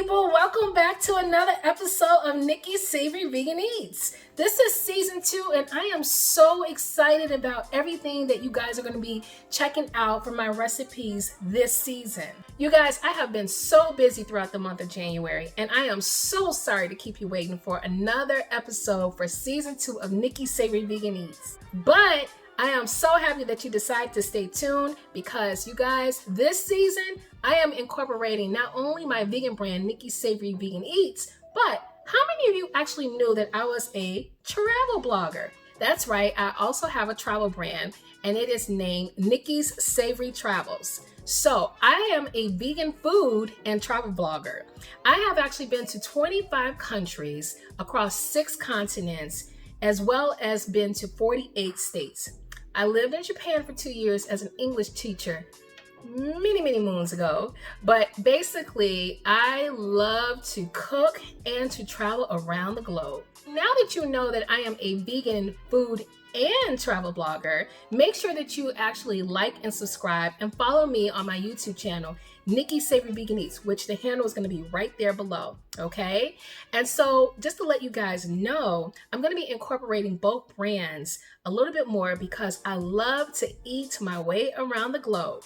people, welcome back to another episode of Nicky's Savory Vegan Eats. This is season 2 and I am so excited about everything that you guys are going to be checking out for my recipes this season. You guys, I have been so busy throughout the month of January and I am so sorry to keep you waiting for another episode for season 2 of Nicky's Savory Vegan Eats. But I am so happy that you decided to stay tuned because you guys, this season, I am incorporating not only my vegan brand, Nicky's Savory Vegan Eats, but how many of you actually knew that I was a travel blogger? That's right, I also have a travel brand and it is named Nicky's Savory Travels. So I am a vegan food and travel blogger. I have actually been to 25 countries across 6 continents, as well as been to 48 states. I lived in Japan for 2 years as an English teacher many moons ago, but basically I love to cook and to travel around the globe. Now that you know that I am a vegan food and travel blogger, make sure that you actually like and subscribe and follow me on my YouTube channel, Nicky's Savory Vegan Eats, which the handle is going to be right there below, okay? And so just to let you guys know, I'm going to be incorporating both brands a little bit more because I love to eat my way around the globe.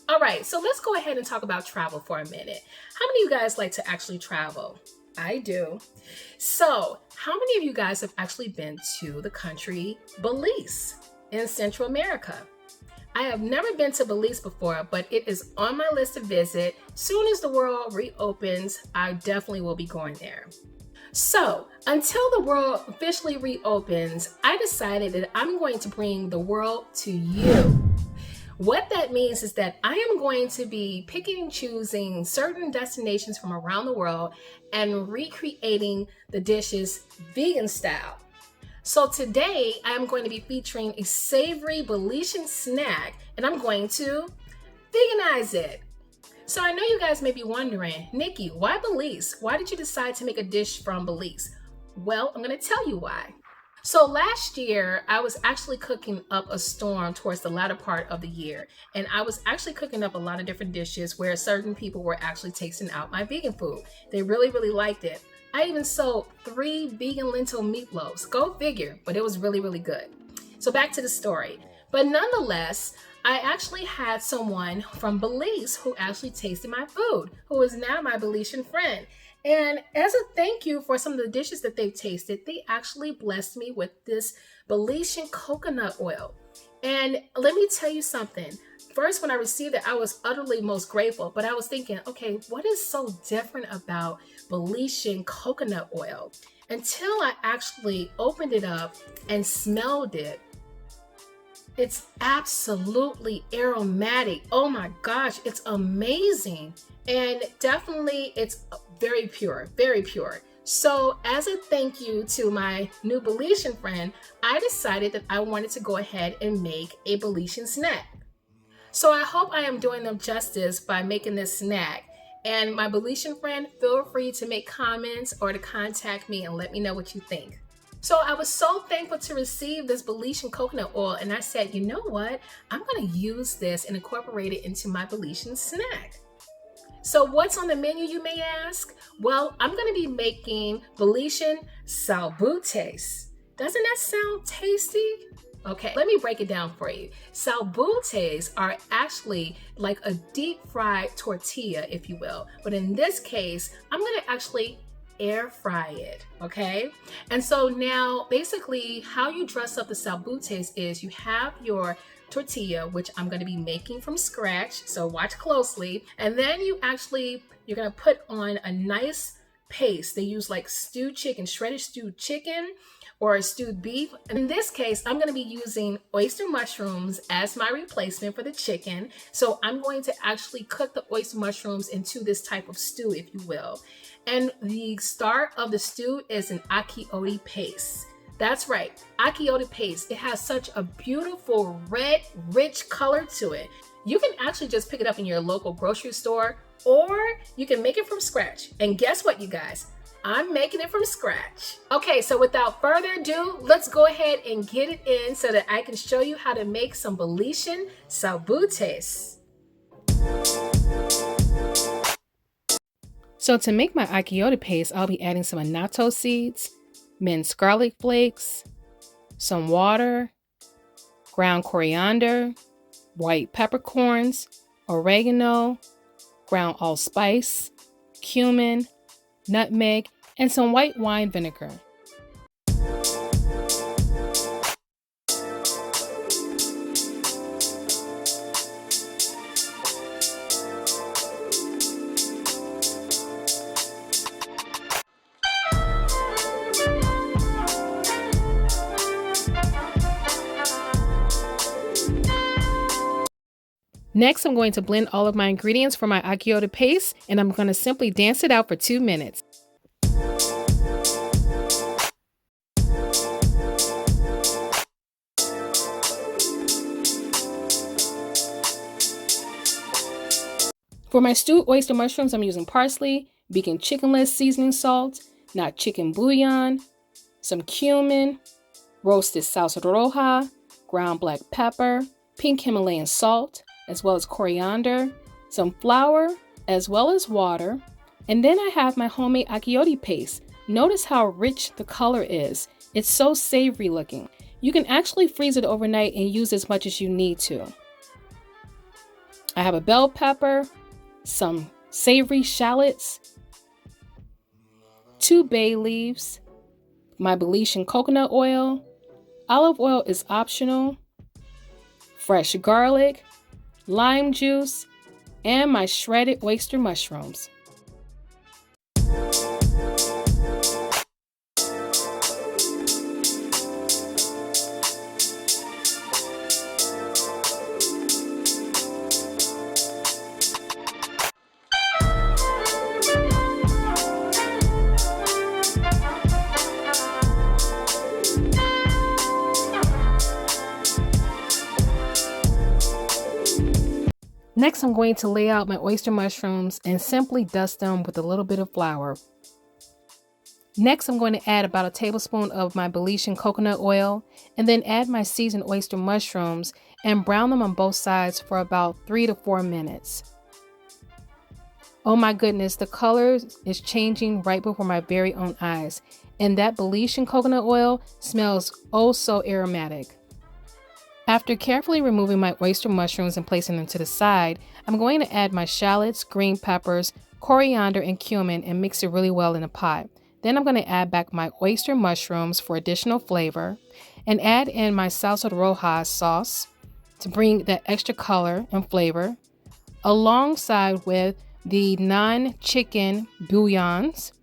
All right, so let's go ahead and talk about travel for a minute. How many of you guys like to actually travel? I do. So how many of you guys have actually been to the country Belize in Central America? I have never been to Belize before, but it is on my list to visit. Soon as the world reopens, I definitely will be going there. So until the world officially reopens, I decided that I'm going to bring the world to you. What that means is that I am going to be picking and choosing certain destinations from around the world and recreating the dishes vegan style. So today I am going to be featuring a savory Belizean snack and I'm going to veganize it. So I know you guys may be wondering, Nikki, why Belize? Why did you decide to make a dish from Belize? Well, I'm going to tell you why. So last year, I was actually cooking up a storm towards the latter part of the year. And I was actually cooking up a lot of different dishes where certain people were actually tasting out my vegan food. They really liked it. I even sold 3 vegan lentil meatloaves. Go figure, but it was really good. So back to the story. But nonetheless, I actually had someone from Belize who actually tasted my food, who is now my Belizean friend. And as a thank you for some of the dishes that they've tasted, they actually blessed me with this Belizean coconut oil. And let me tell you something. First, when I received it, I was utterly most grateful, but I was thinking, okay, what is so different about Belizean coconut oil? Until I actually opened it up and smelled it. It's absolutely aromatic. Oh my gosh, it's amazing. And definitely it's very pure. So as a thank you to my new Belizean friend, I decided that I wanted to go ahead and make a Belizean snack. So I hope I am doing them justice by making this snack. And my Belizean friend, feel free to make comments or to contact me and let me know what you think. So I was so thankful to receive this Belizean coconut oil and I said, you know what? I'm gonna use this and incorporate it into my Belizean snack. So what's on the menu, you may ask? Well, I'm gonna be making Belizean Salbutes. Doesn't that sound tasty? Okay, let me break it down for you. Salbutes are actually like a deep fried tortilla, if you will. But in this case, I'm gonna actually air fry it, okay? And so now basically how you dress up the salbutes is you have your tortilla, which I'm going to be making from scratch, so watch closely, and then you're going to put on a nice paste. They use like stewed chicken, shredded stewed chicken or stewed beef. In this case, I'm going to be using oyster mushrooms as my replacement for the chicken. So I'm going to actually cook the oyster mushrooms into this type of stew, if you will. And the start of the stew is an Achiote paste. That's right, Achiote paste. It has such a beautiful red, rich color to it. You can actually just pick it up in your local grocery store or you can make it from scratch. And guess what, you guys? I'm making it from scratch. Okay, so without further ado, let's go ahead and get it in so that I can show you how to make some Belizean salbutes. So to make my achiote paste, I'll be adding some annatto seeds, minced garlic flakes, some water, ground coriander, white peppercorns, oregano, ground allspice, cumin, nutmeg, and some white wine vinegar. Next, I'm going to blend all of my ingredients for my achiote paste, and I'm going to simply dance it out for 2 minutes. For my stewed oyster mushrooms, I'm using parsley, vegan chickenless seasoning salt, not chicken bouillon, some cumin, roasted salsa roja, ground black pepper, pink Himalayan salt, as well as coriander, some flour, as well as water. And then I have my homemade achiote paste. Notice how rich the color is. It's so savory looking. You can actually freeze it overnight and use as much as you need to. I have a bell pepper, some savory shallots, 2 bay leaves, my Belizean coconut oil, olive oil is optional, fresh garlic, lime juice, and my shredded oyster mushrooms. Next, I'm going to lay out my oyster mushrooms and simply dust them with a little bit of flour. Next, I'm going to add about a tablespoon of my Belizean coconut oil and then add my seasoned oyster mushrooms and brown them on both sides for about 3 to 4 minutes. Oh my goodness, the color is changing right before my very own eyes, and that Belizean coconut oil smells oh so aromatic. After carefully removing my oyster mushrooms and placing them to the side, I'm going to add my shallots, green peppers, coriander, and cumin and mix it really well in a pot. Then I'm going to add back my oyster mushrooms for additional flavor and add in my salsa roja sauce to bring that extra color and flavor, alongside with the non-chicken bouillons,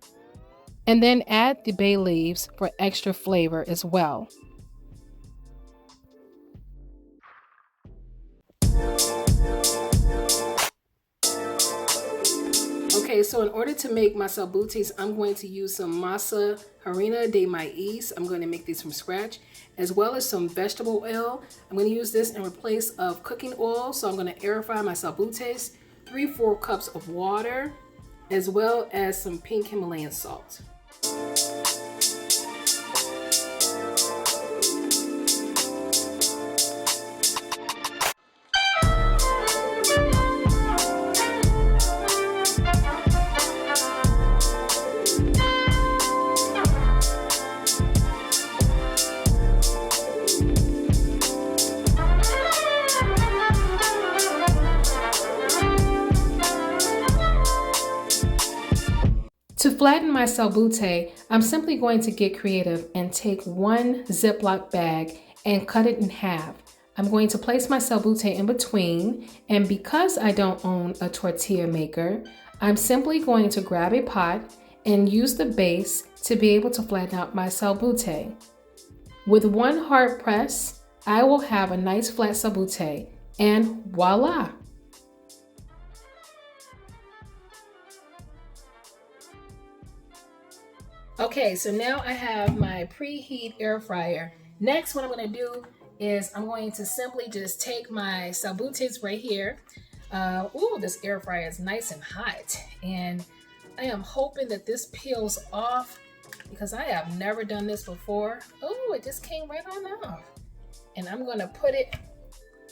and then add the bay leaves for extra flavor as well. Okay, so in order to make my salbutes, I'm going to use some masa harina de maíz. I'm going to make these from scratch, as well as some vegetable oil. I'm going to use this in place of cooking oil. So I'm going to air fry my salbutes, 3-4 cups of water, as well as some pink Himalayan salt. To flatten my salbute, I'm simply going to get creative and take one Ziploc bag and cut it in half. I'm going to place my salbute in between, and because I don't own a tortilla maker, I'm simply going to grab a pot and use the base to be able to flatten out my salbute. With one hard press, I will have a nice flat salbute, and voila! Okay, so now I have my preheat air fryer. Next, what I'm going to do is I'm going to simply just take my salbutes right here. This air fryer is nice and hot, and I am hoping that this peels off because I have never done this before. Oh, it just came right on off. And I'm going to put it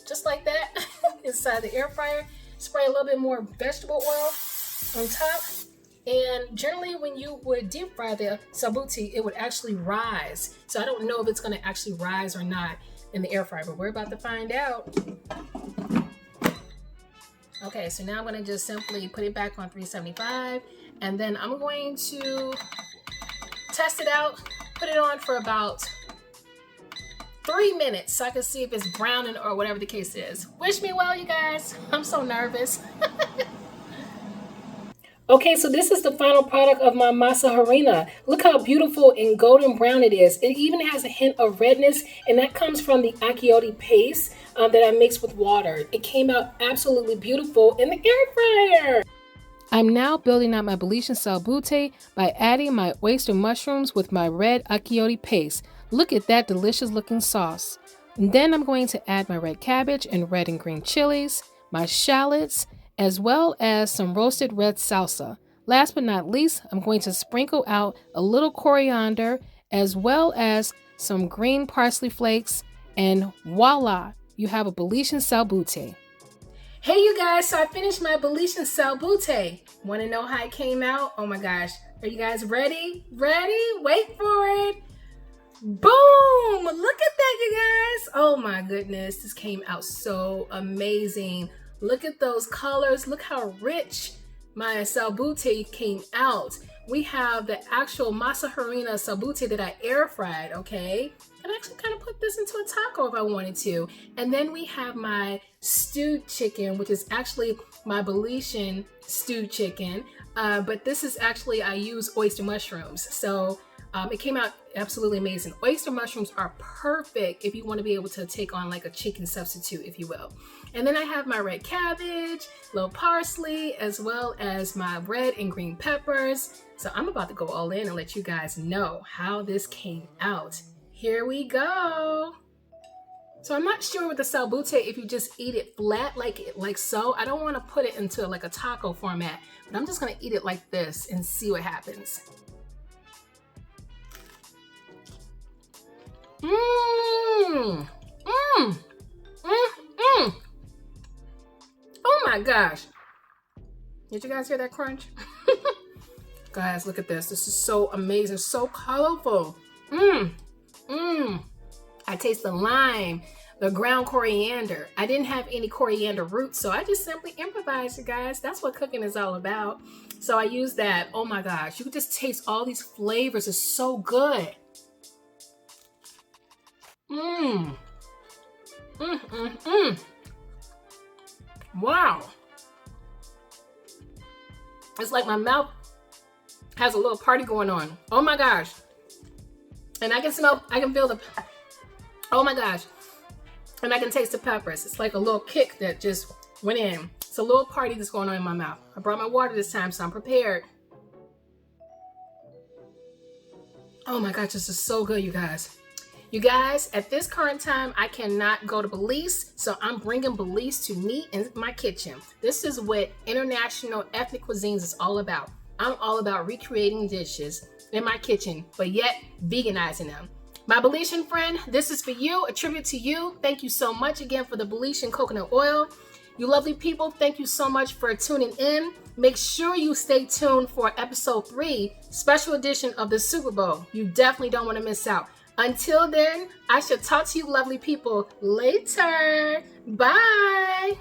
just like that inside the air fryer. Spray a little bit more vegetable oil on top. And generally when you would deep fry the salbute, it would actually rise. So I don't know if it's gonna actually rise or not in the air fryer, but we're about to find out. Okay, so now I'm gonna just simply put it back on 375, and then I'm going to test it out, put it on for about 3 minutes so I can see if it's browning or whatever the case is. Wish me well, you guys. I'm so nervous. Okay, so this is the final product of my masa harina. Look how beautiful and golden brown it is. It even has a hint of redness, and that comes from the Achiote paste that I mixed with water. It came out absolutely beautiful in the air fryer. I'm now building out my Belizean Salbute by adding my oyster mushrooms with my red Achiote paste. Look at that delicious looking sauce. And then I'm going to add my red cabbage and red and green chilies, my shallots, as well as some roasted red salsa. Last but not least, I'm going to sprinkle out a little coriander as well as some green parsley flakes, and voila, you have a Belizean Salbute. Hey you guys, so I finished my Belizean Salbute. Want to know how it came out? Oh my gosh, are you guys ready? Ready? Wait for it. Boom! Look at that, you guys. Oh my goodness, this came out so amazing. Look at those colors. Look how rich my salbute came out. We have the actual masa harina salbute that I air fried, okay? And I actually kind of put this into a taco if I wanted to. And then we have my stewed chicken, which is actually my Belizean stewed chicken. But this is actually, I use oyster mushrooms. So it came out absolutely amazing. Oyster mushrooms are perfect if you want to be able to take on like a chicken substitute, if you will. And then I have my red cabbage, little parsley, as well as my red and green peppers. So I'm about to go all in and let you guys know how this came out. Here we go. So I'm not sure with the salbute if you just eat it flat like so. I don't want to put it into like a taco format, but I'm just going to eat it like this and see what happens. Mmm. Mmm. Mmm. Mmm. Oh my gosh. Did you guys hear that crunch? Guys, look at this. This is so amazing. So colorful. Mmm. Mmm. I taste the lime, the ground coriander. I didn't have any coriander roots, so I just simply improvised, you guys. That's what cooking is all about. So I used that. Oh my gosh. You can just taste all these flavors. It's so good. Mmm. Mmm, mmm, mmm. Wow. It's like my mouth has a little party going on. Oh my gosh. And I can feel the, oh my gosh. And I can taste the peppers. It's like a little kick that just went in. It's a little party that's going on in my mouth. I brought my water this time, so I'm prepared. Oh my gosh, this is so good, you guys. You guys, at this current time, I cannot go to Belize, so I'm bringing Belize to me in my kitchen. This is what international ethnic cuisines is all about. I'm all about recreating dishes in my kitchen, but yet veganizing them. My Belizean friend, this is for you, a tribute to you. Thank you so much again for the Belizean coconut oil. You lovely people, thank you so much for tuning in. Make sure you stay tuned for episode 3, special edition of the Super Bowl. You definitely don't want to miss out. Until then, I shall talk to you lovely people later. Bye.